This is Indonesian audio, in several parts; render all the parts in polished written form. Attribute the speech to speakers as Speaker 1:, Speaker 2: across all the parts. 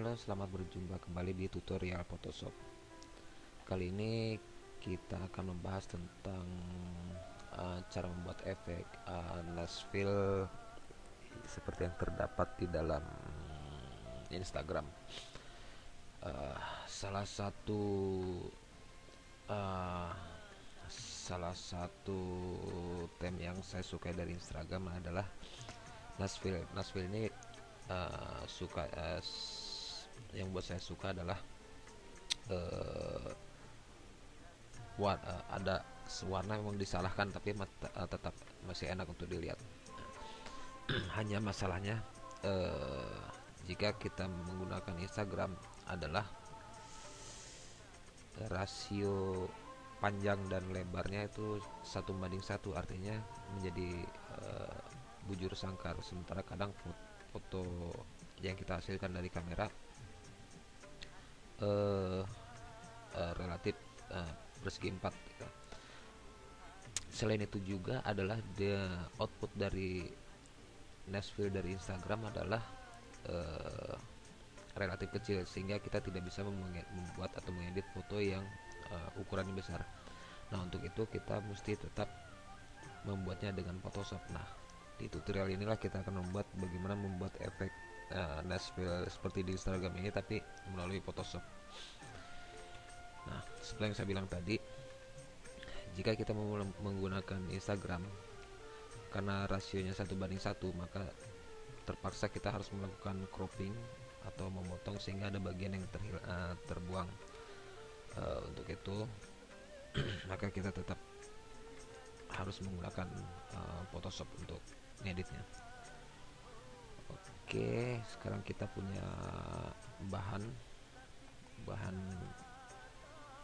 Speaker 1: Halo, selamat berjumpa kembali di tutorial Photoshop. Kali ini kita akan membahas tentang cara membuat efek Nashville seperti yang terdapat di dalam Instagram. Salah satu uh, salah satu theme yang saya suka dari Instagram adalah Nashville. Nashville ini yang buat saya suka adalah uh, ada warna memang disalahkan tapi tetap masih enak untuk dilihat. Hanya masalahnya uh, jika kita menggunakan Instagram adalah rasio panjang dan lebarnya itu 1:1, artinya menjadi bujur sangkar. Sementara kadang foto yang kita hasilkan dari kamera relatif persegi 4 gitu. Selain itu juga adalah output dari Nashville dari Instagram adalah relatif kecil, sehingga kita tidak bisa membuat atau mengedit foto yang ukurannya besar. Nah, untuk itu kita mesti tetap membuatnya dengan Photoshop. Nah, di tutorial inilah kita akan membuat bagaimana membuat efek Nashville seperti di Instagram ini tapi melalui Photoshop. Nah, seperti yang saya bilang tadi, jika kita mau menggunakan Instagram karena rasionya 1:1, maka terpaksa kita harus melakukan cropping atau memotong sehingga ada bagian yang terbuang. Untuk itu maka kita tetap harus menggunakan Photoshop untuk ngeditnya. Oke, sekarang kita punya bahan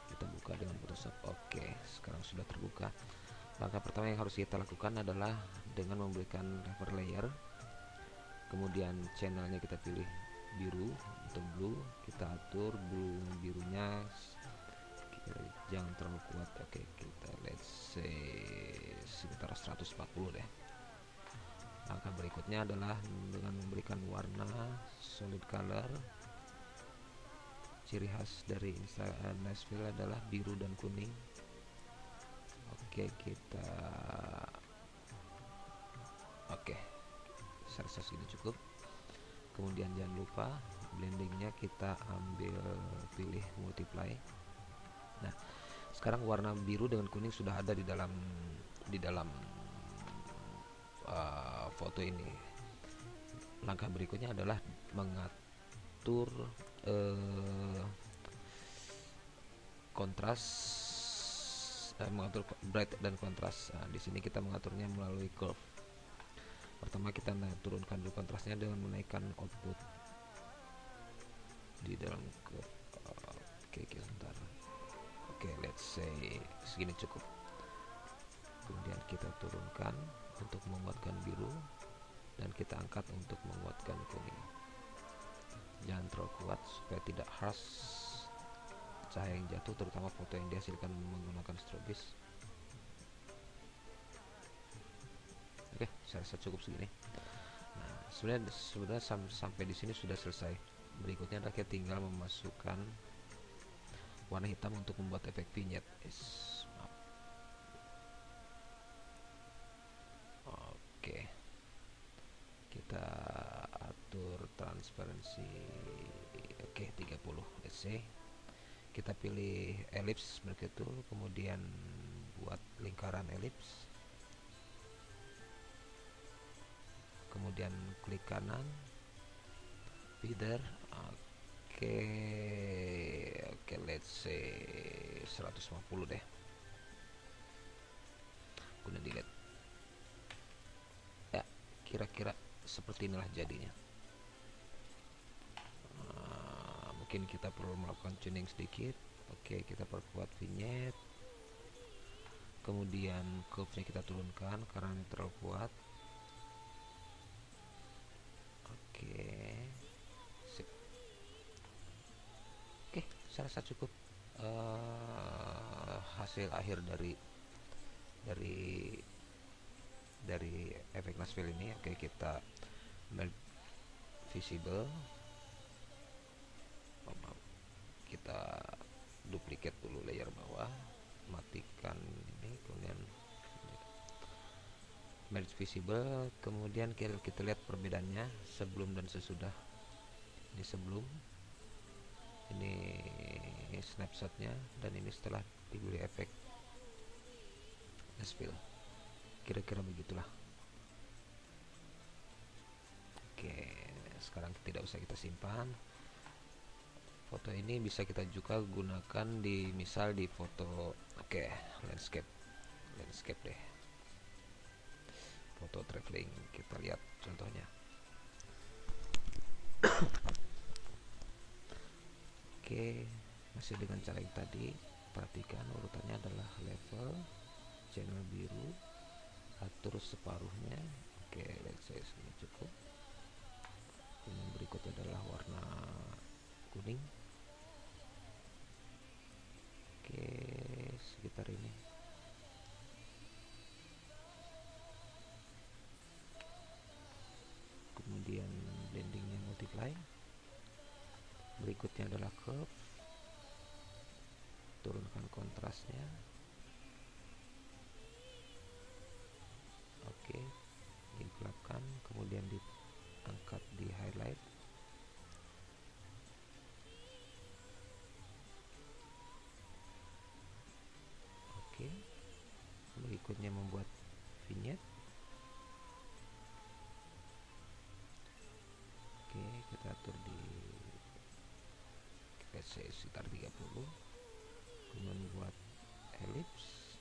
Speaker 1: kita buka dengan Photoshop. Oke, sekarang sudah terbuka. Langkah pertama yang harus kita lakukan adalah dengan memberikan refer layer, kemudian channelnya kita pilih biru atau blue, kita atur birunya jangan terlalu kuat. Oke, kita let's say sekitar 140 deh. Langkah berikutnya adalah dengan memberikan warna solid color. Ciri khas dari Nashville adalah biru dan kuning. Oke, saya rasa segini cukup. Kemudian jangan lupa blendingnya kita pilih multiply. Nah, sekarang warna biru dengan kuning sudah ada di dalam foto ini. Langkah berikutnya adalah mengatur kontras, mengatur bright dan kontras. Nah, di sini kita mengaturnya melalui curve. Pertama kita turunkan dulu kontrasnya dengan menaikkan output di dalam curve. Oke, sebentar. Oke, let's say segini cukup. Kemudian kita turunkan untuk menguatkan biru dan kita angkat untuk menguatkan kuning. Jangan terlalu kuat supaya tidak harsh cahaya yang jatuh, terutama foto yang dihasilkan menggunakan strobis. Oke, saya rasa cukup segini. Nah, sebenarnya sampai di sini sudah selesai. Berikutnya adalah kita tinggal memasukkan warna hitam untuk membuat efek vignette. Oke, kita atur transparansi. Oke, 30. Let's say kita pilih ellipse begitu, kemudian buat lingkaran ellipse, kemudian klik kanan feather. Oke, let's say 150 deh, kemudian delete. Ya, kira-kira seperti inilah jadinya. Mungkin kita perlu melakukan tuning sedikit. Oke, kita perkuat vignette, kemudian curve-nya kita turunkan karena ini terlalu kuat. Oke, sip. Oke, saya rasa cukup. Hasil akhir dari efek Nashville ini. Oke, kita melt visible, kita duplicate dulu layer bawah, matikan ini, kemudian merge visible, kemudian kita lihat perbedaannya sebelum dan sesudah. Ini sebelum, ini snapshotnya, dan ini setelah diberi efek spill. Kira-kira begitulah. Oke, sekarang tidak usah kita simpan. Foto ini bisa kita juga gunakan di misal di foto, oke, landscape deh, foto traveling. Kita lihat contohnya. Oke, masih dengan cara yang tadi. Perhatikan urutannya adalah level, channel biru, atur separuhnya. Oke, let's say segini cukup. Yang berikutnya adalah warna kuning. Oke, sekitar ini. Kemudian blendingnya multiply. Berikutnya adalah curve. Turunkan kontrasnya. Oke, digelapkan, kemudian diangkat di highlight. Oke, berikutnya membuat vignette. Oke, kita atur di sekitar 30. Kemudian buat ellipse,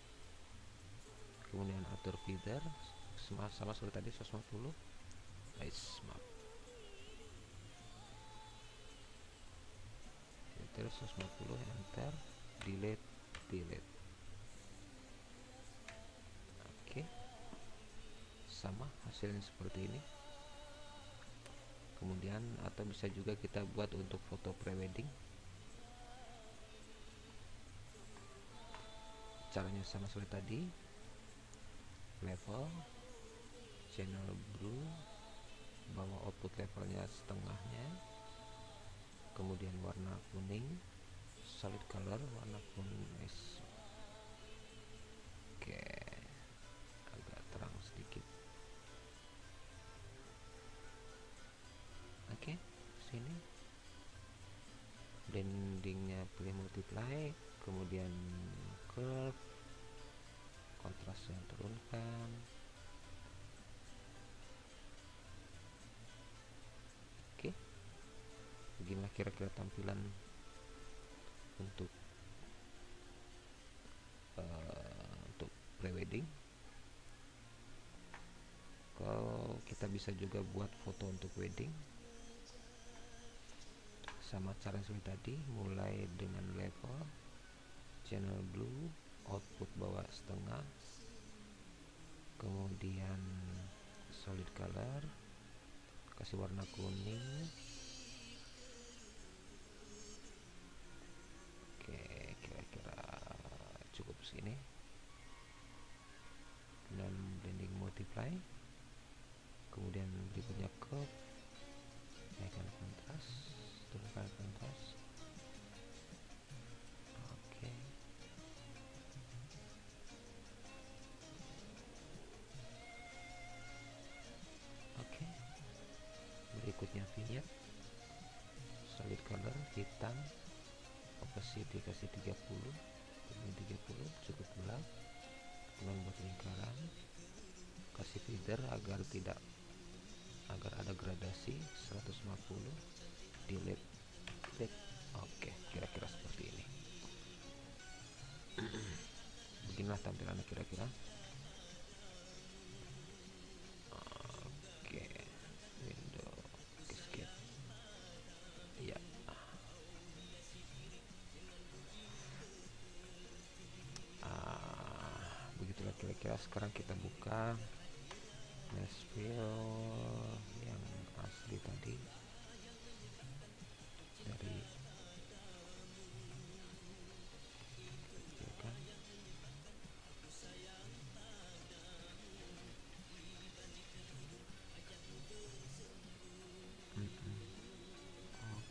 Speaker 1: kemudian atur feather sama seperti tadi 150. Nice, maaf, feather 150, enter, delete. Oke, sama hasilnya seperti ini. Kemudian atau bisa juga kita buat untuk foto prewedding. Caranya sama seperti tadi. Level, channel blue, bawa output levelnya setengahnya, kemudian warna kuning, solid color warna kuning. Oke, agak terang sedikit. Oke, sini blendingnya pilih multiply, kemudian curve, kontrasnya turunkan. Oke, beginilah kira-kira tampilan untuk prewedding. Kalau kita bisa juga buat foto untuk wedding, sama cara seperti tadi, mulai dengan level, channel blue, output bawah setengah, kemudian solid color, kasih warna kuning. Oke, kira-kira cukup segini. Dan blending multiply, kemudian berikutnya curve, naikkan kontras, turunkan kontras. Oke, berikutnya vignette, solid color hitam, opacity kasih 30, kemudian 30 cukup gelap. Kemudian buat lingkaran, kasih feather agar ada gradasi 150, delete. Oke, kira-kira seperti ini. Beginilah tampilannya kira-kira. Oke, window escape. Ya, begitulah kira-kira. Sekarang kita buka Nashville yang asli tadi dari kan.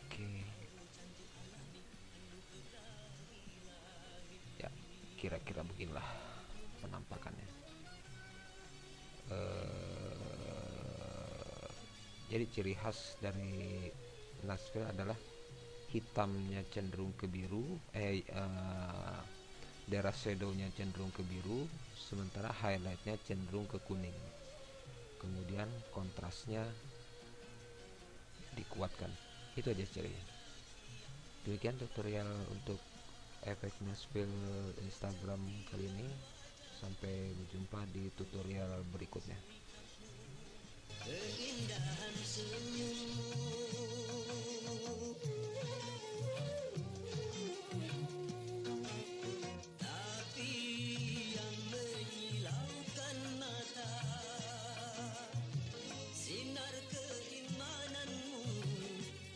Speaker 1: Oke, kira-kira beginilah penampakannya. Jadi ciri khas dari Nashville adalah hitamnya cenderung ke biru, daerah shadownya cenderung ke biru, sementara highlightnya cenderung ke kuning. Kemudian kontrasnya dikuatkan. Itu aja cirinya. Demikian tutorial untuk efek Nashville Instagram kali ini. Sampai berjumpa di tutorial berikutnya. Keindahan senyummu, tapi yang menyilaukan mata, sinar keimananmu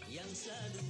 Speaker 1: yang selalu